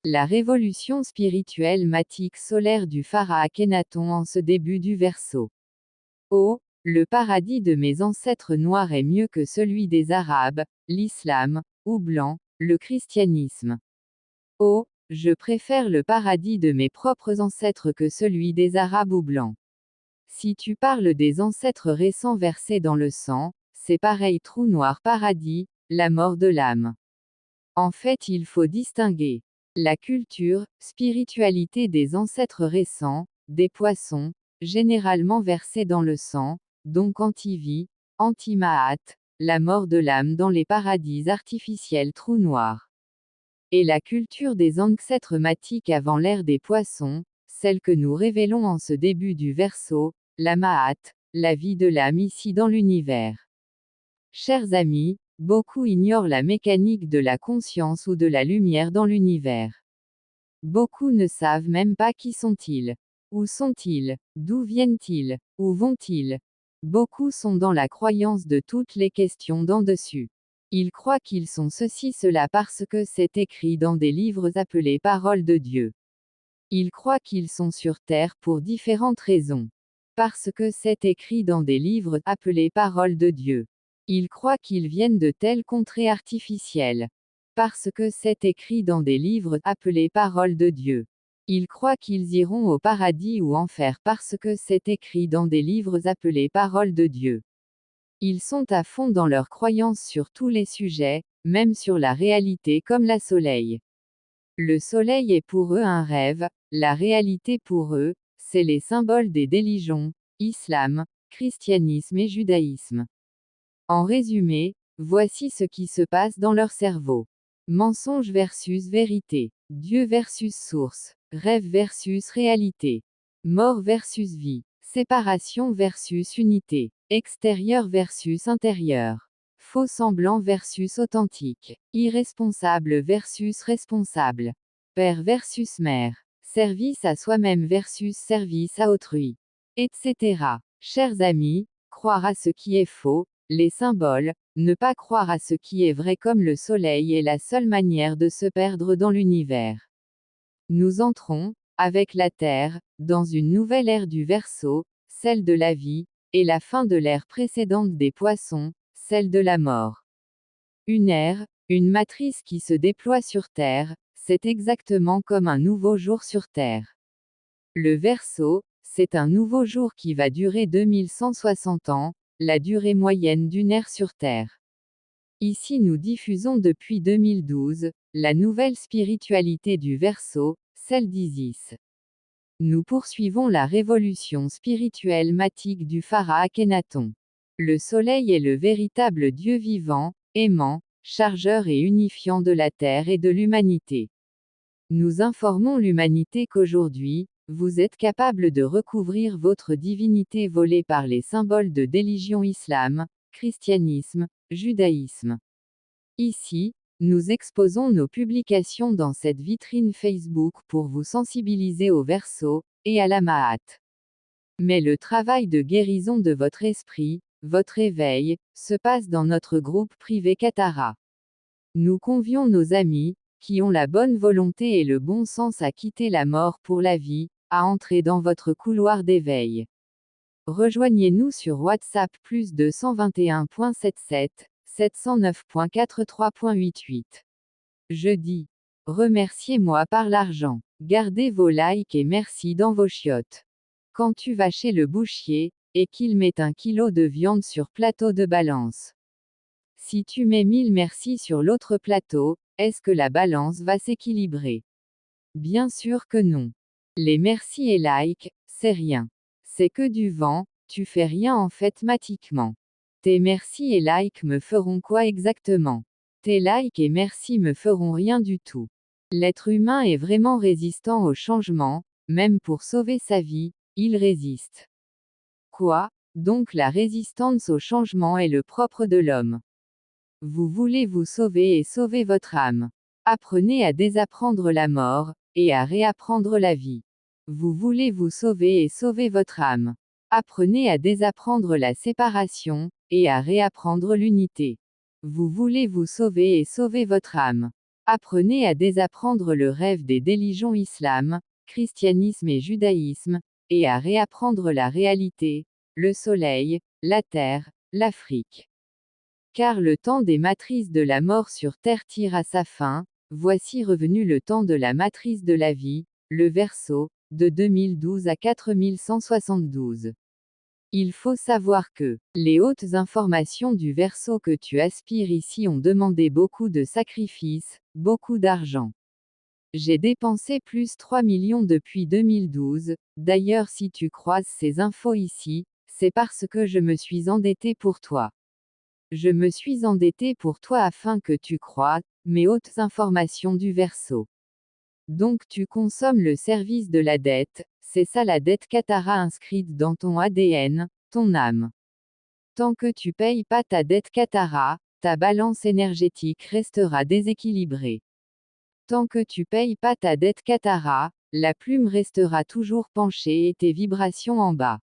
La révolution spirituelle matique solaire du phare Akhenaton en ce début du Verseau. Oh, le paradis de mes ancêtres noirs est mieux que celui des Arabes, l'islam, ou blanc, le christianisme. Oh, je préfère le paradis de mes propres ancêtres que celui des Arabes ou blancs. Si tu parles des ancêtres récents versés dans le sang, c'est pareil trou noir paradis, la mort de l'âme. En fait, il faut distinguer la culture, spiritualité des ancêtres récents, des poissons, généralement versés dans le sang, donc anti-vie, anti-Mahat, la mort de l'âme dans les paradis artificiels trous noirs. Et la culture des ancêtres matiques avant l'ère des poissons, celle que nous révélons en ce début du Verseau, la Mahat, la vie de l'âme ici dans l'univers. Chers amis, beaucoup ignorent la mécanique de la conscience ou de la lumière dans l'univers. Beaucoup ne savent même pas qui sont-ils. Où sont-ils? D'où viennent-ils? Où vont-ils? Beaucoup sont dans la croyance de toutes les questions d'en dessus. Ils croient qu'ils sont cela parce que c'est écrit dans des livres appelés paroles de Dieu. Ils croient qu'ils sont sur terre pour différentes raisons. Parce que c'est écrit dans des livres appelés paroles de Dieu. Ils croient qu'ils viennent de telles contrées artificielles. Parce que c'est écrit dans des livres appelés paroles de Dieu. Ils croient qu'ils iront au paradis ou enfer parce que c'est écrit dans des livres appelés paroles de Dieu. Ils sont à fond dans leurs croyances sur tous les sujets, même sur la réalité comme la soleil. Le soleil est pour eux un rêve, la réalité pour eux, c'est les symboles des religions, islam, christianisme et judaïsme. En résumé, voici ce qui se passe dans leur cerveau. Mensonge versus vérité, Dieu versus source, rêve versus réalité, mort versus vie, séparation versus unité, extérieur versus intérieur, faux semblant versus authentique, irresponsable versus responsable, père versus mère, service à soi-même versus service à autrui, etc. Chers amis, croire à ce qui est faux, les symboles, ne pas croire à ce qui est vrai comme le soleil est la seule manière de se perdre dans l'univers. Nous entrons, avec la Terre, dans une nouvelle ère du Verseau, celle de la vie, et la fin de l'ère précédente des poissons, celle de la mort. Une ère, une matrice qui se déploie sur Terre, c'est exactement comme un nouveau jour sur Terre. Le Verseau, c'est un nouveau jour qui va durer 2160 ans, la durée moyenne d'une ère sur Terre. Ici nous diffusons depuis 2012, la nouvelle spiritualité du Verseau, celle d'Isis. Nous poursuivons la révolution spirituelle matique du phare Akhenaton. Le soleil est le véritable Dieu vivant, aimant, chargeur et unifiant de la Terre et de l'humanité. Nous informons l'humanité qu'aujourd'hui, vous êtes capable de recouvrir votre divinité volée par les symboles de religion islam, christianisme, judaïsme. Ici, nous exposons nos publications dans cette vitrine Facebook pour vous sensibiliser au Verseau, et à la Mahat. Mais le travail de guérison de votre esprit, votre éveil, se passe dans notre groupe privé Katara. Nous convions nos amis, qui ont la bonne volonté et le bon sens à quitter la mort pour la vie, à entrer dans votre couloir d'éveil. Rejoignez-nous sur WhatsApp plus 221.77, 709.43.88. Je dis. Remerciez-moi par l'argent. Gardez vos likes et merci dans vos chiottes. Quand tu vas chez le boucher, et qu'il met 1 kilo de viande sur plateau de balance. Si tu mets 1000 merci sur l'autre plateau, est-ce que la balance va s'équilibrer? Bien sûr que non. Les merci et likes, c'est rien. C'est que du vent, tu fais rien en fait matiquement. Tes merci et likes me feront quoi exactement? Tes likes et merci me feront rien du tout. L'être humain est vraiment résistant au changement, même pour sauver sa vie, il résiste. Quoi? Donc la résistance au changement est le propre de l'homme. Vous voulez vous sauver et sauver votre âme. Apprenez à désapprendre la mort, et à réapprendre la vie. Vous voulez vous sauver et sauver votre âme. Apprenez à désapprendre la séparation, et à réapprendre l'unité. Vous voulez vous sauver et sauver votre âme. Apprenez à désapprendre le rêve des religions islam, christianisme et judaïsme, et à réapprendre la réalité, le soleil, la terre, l'Afrique. Car le temps des matrices de la mort sur terre tire à sa fin, voici revenu le temps de la matrice de la vie, le Verseau, de 2012 à 4172. Il faut savoir que les hautes informations du Verseau que tu aspires ici ont demandé beaucoup de sacrifices, beaucoup d'argent. J'ai dépensé plus 3 millions depuis 2012, d'ailleurs si tu croises ces infos ici, c'est parce que je me suis endetté pour toi. Je me suis endetté pour toi afin que tu croies mes hautes informations du Verseau. Donc tu consommes le service de la dette, c'est ça la dette Katara inscrite dans ton ADN, ton âme. Tant que tu payes pas ta dette Katara, ta balance énergétique restera déséquilibrée. Tant que tu payes pas ta dette Katara, la plume restera toujours penchée et tes vibrations en bas.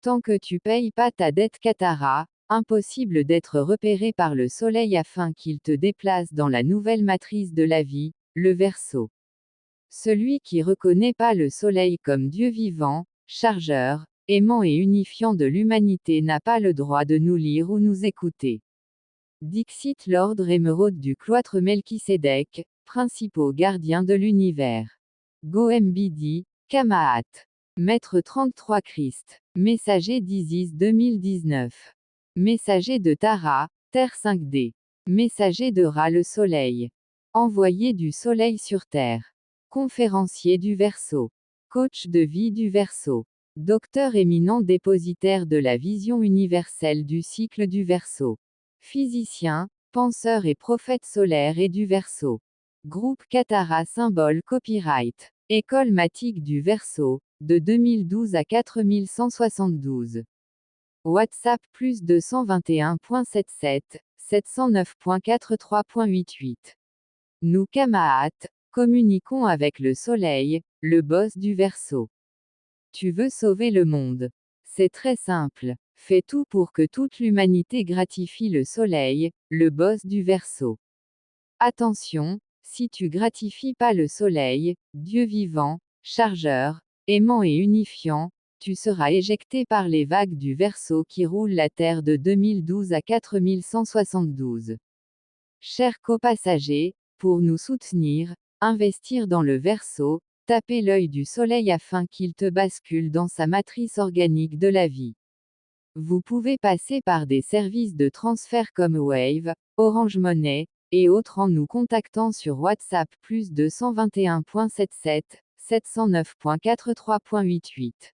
Tant que tu payes pas ta dette Katara, impossible d'être repéré par le soleil afin qu'il te déplace dans la nouvelle matrice de la vie, le Verseau. Celui qui reconnaît pas le soleil comme Dieu vivant, chargeur, aimant et unifiant de l'humanité n'a pas le droit de nous lire ou nous écouter. Dixit l'ordre émeraude du cloître Melchisédek, principaux gardiens de l'univers. Goembidi, Kamaat. Maître 33 Christ. Messager d'Isis 2019. Messager de Tara, Terre 5D. Messager de Ra le Soleil. Envoyé du Soleil sur Terre. Conférencier du Verseau. Coach de vie du Verseau. Docteur éminent dépositaire de la vision universelle du cycle du Verseau. Physicien, penseur et prophète solaire et du Verseau. Groupe Katara symbole copyright. École matique du Verseau, de 2012 à 4172. WhatsApp plus 221.77, 709.43.88. Nous Kamaat, communiquons avec le soleil, le boss du Verseau. Tu veux sauver le monde. C'est très simple. Fais tout pour que toute l'humanité gratifie le soleil, le boss du Verseau. Attention, si tu gratifies pas le soleil, Dieu vivant, chargeur, aimant et unifiant, tu seras éjecté par les vagues du Verseau qui roulent la Terre de 2012 à 4172. Chers copassagers, pour nous soutenir, investir dans le Verseau, tapez l'œil du soleil afin qu'il te bascule dans sa matrice organique de la vie. Vous pouvez passer par des services de transfert comme Wave, Orange Money, et autres en nous contactant sur WhatsApp plus 221.77, 709.43.88.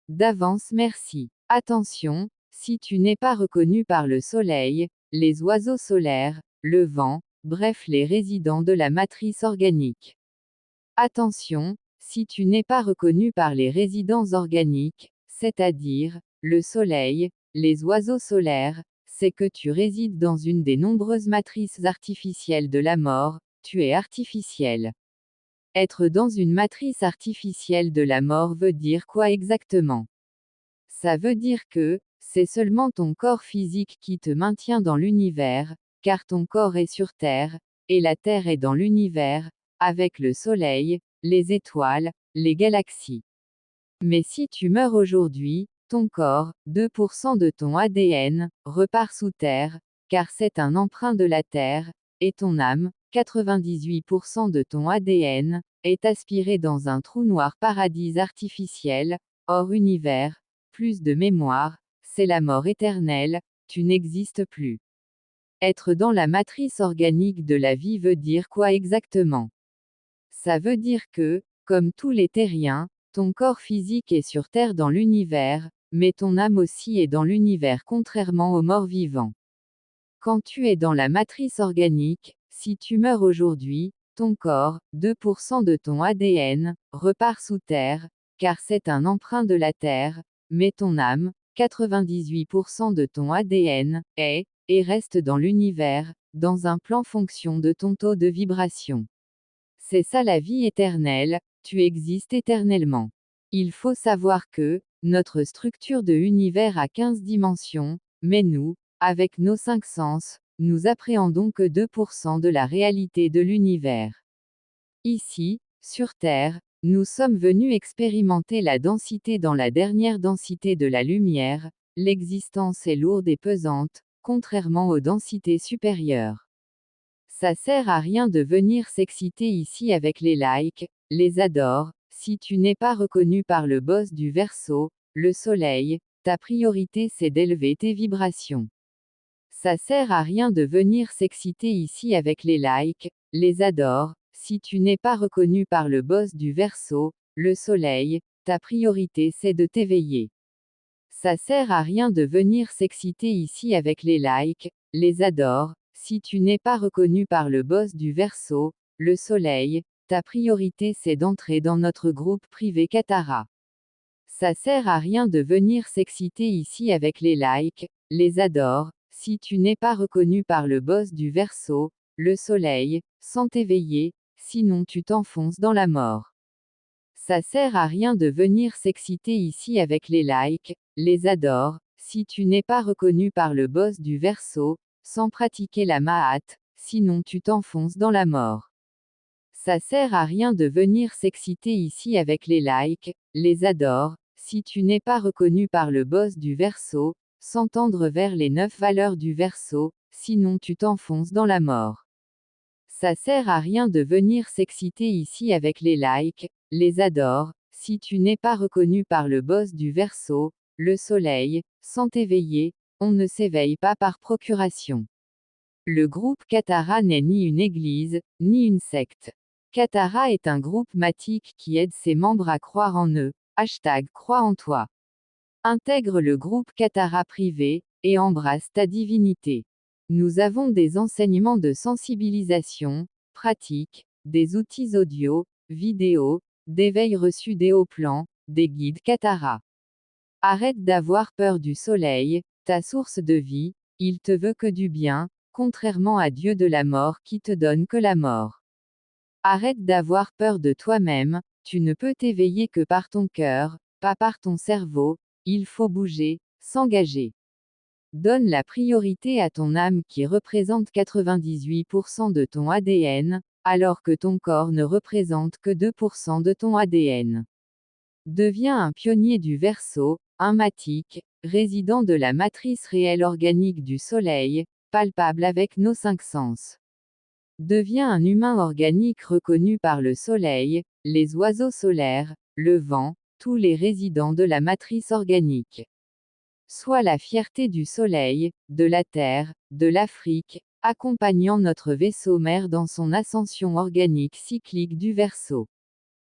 D'avance merci. Attention, si tu n'es pas reconnu par le soleil, les oiseaux solaires, le vent, bref les résidents de la matrice organique. Attention, si tu n'es pas reconnu par les résidents organiques, c'est-à-dire, le soleil, les oiseaux solaires, c'est que tu résides dans une des nombreuses matrices artificielles de la mort, tu es artificiel. Être dans une matrice artificielle de la mort veut dire quoi exactement? Ça veut dire que, c'est seulement ton corps physique qui te maintient dans l'univers, car ton corps est sur Terre, et la Terre est dans l'univers, avec le Soleil, les étoiles, les galaxies. Mais si tu meurs aujourd'hui, ton corps, 2% de ton ADN, repart sous terre, car c'est un emprunt de la Terre, et ton âme, 98% de ton ADN, est aspiré dans un trou noir paradis artificiel, hors univers, plus de mémoire, c'est la mort éternelle, tu n'existes plus. Être dans la matrice organique de la vie veut dire quoi exactement? Ça veut dire que, comme tous les terriens, ton corps physique est sur Terre dans l'univers, mais ton âme aussi est dans l'univers contrairement aux morts vivants. Quand tu es dans la matrice organique, si tu meurs aujourd'hui, ton corps, 2% de ton ADN, repart sous Terre, car c'est un emprunt de la Terre, mais ton âme, 98% de ton ADN, est, et reste dans l'univers, dans un plan fonction de ton taux de vibration. C'est ça la vie éternelle, tu existes éternellement. Il faut savoir que, notre structure de univers a 15 dimensions, mais nous, avec nos 5 sens, nous appréhendons que 2% de la réalité de l'univers. Ici, sur Terre, nous sommes venus expérimenter la densité dans la dernière densité de la lumière, l'existence est lourde et pesante, contrairement aux densités supérieures. Ça sert à rien de venir s'exciter ici avec les likes, les adores, si tu n'es pas reconnu par le boss du Verseau, le soleil, ta priorité c'est d'élever tes vibrations. Ça sert à rien de venir s'exciter ici avec les likes, les adores, si tu n'es pas reconnu par le boss du Verseau, le soleil, ta priorité c'est de t'éveiller. Ça sert à rien de venir s'exciter ici avec les likes, les adores, si tu n'es pas reconnu par le boss du Verseau, le soleil, ta priorité c'est d'entrer dans notre groupe privé Katara. Ça sert à rien de venir s'exciter ici avec les likes, les adores, si tu n'es pas reconnu par le boss du Verseau, le soleil, sans t'éveiller, sinon tu t'enfonces dans la mort. Ça sert à rien de venir s'exciter ici avec les likes, les adores, si tu n'es pas reconnu par le boss du Verseau, sans pratiquer la Ma'at, sinon tu t'enfonces dans la mort. Ça sert à rien de venir s'exciter ici avec les likes, les adores, si tu n'es pas reconnu par le boss du Verseau, sans tendre vers les 9 valeurs du Verseau, sinon tu t'enfonces dans la mort. Ça sert à rien de venir s'exciter ici avec les likes, les adores, si tu n'es pas reconnu par le boss du Verseau, le soleil, sans t'éveiller, on ne s'éveille pas par procuration. Le groupe Katara n'est ni une église, ni une secte. Katara est un groupe matique qui aide ses membres à croire en eux. #crois en toi. Intègre le groupe Katara privé, et embrasse ta divinité. Nous avons des enseignements de sensibilisation, pratiques, des outils audio, vidéo, d'éveil reçus des hauts plans, des guides Katara. Arrête d'avoir peur du soleil, ta source de vie, il te veut que du bien, contrairement à Dieu de la mort qui te donne que la mort. Arrête d'avoir peur de toi-même, tu ne peux t'éveiller que par ton cœur, pas par ton cerveau, il faut bouger, s'engager. Donne la priorité à ton âme qui représente 98% de ton ADN, alors que ton corps ne représente que 2% de ton ADN. Deviens un pionnier du Verseau, un matique, résident de la matrice réelle organique du Soleil, palpable avec nos 5 sens. Deviens un humain organique reconnu par le Soleil, les oiseaux solaires, le vent, tous les résidents de la matrice organique. Sois la fierté du Soleil, de la Terre, de l'Afrique, accompagnant notre vaisseau mère dans son ascension organique cyclique du Verseau.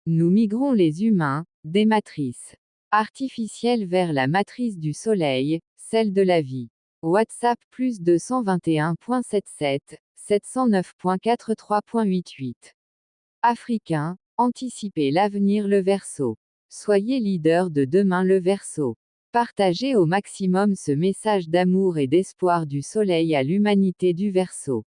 Nous migrons les humains, des matrices artificielles vers la matrice du Soleil, celle de la vie. WhatsApp plus 221.77, 709.43.88. Africain, anticipez l'avenir le Verseau. Soyez leader de demain le Verseau. Partagez au maximum ce message d'amour et d'espoir du Soleil à l'humanité du Verseau.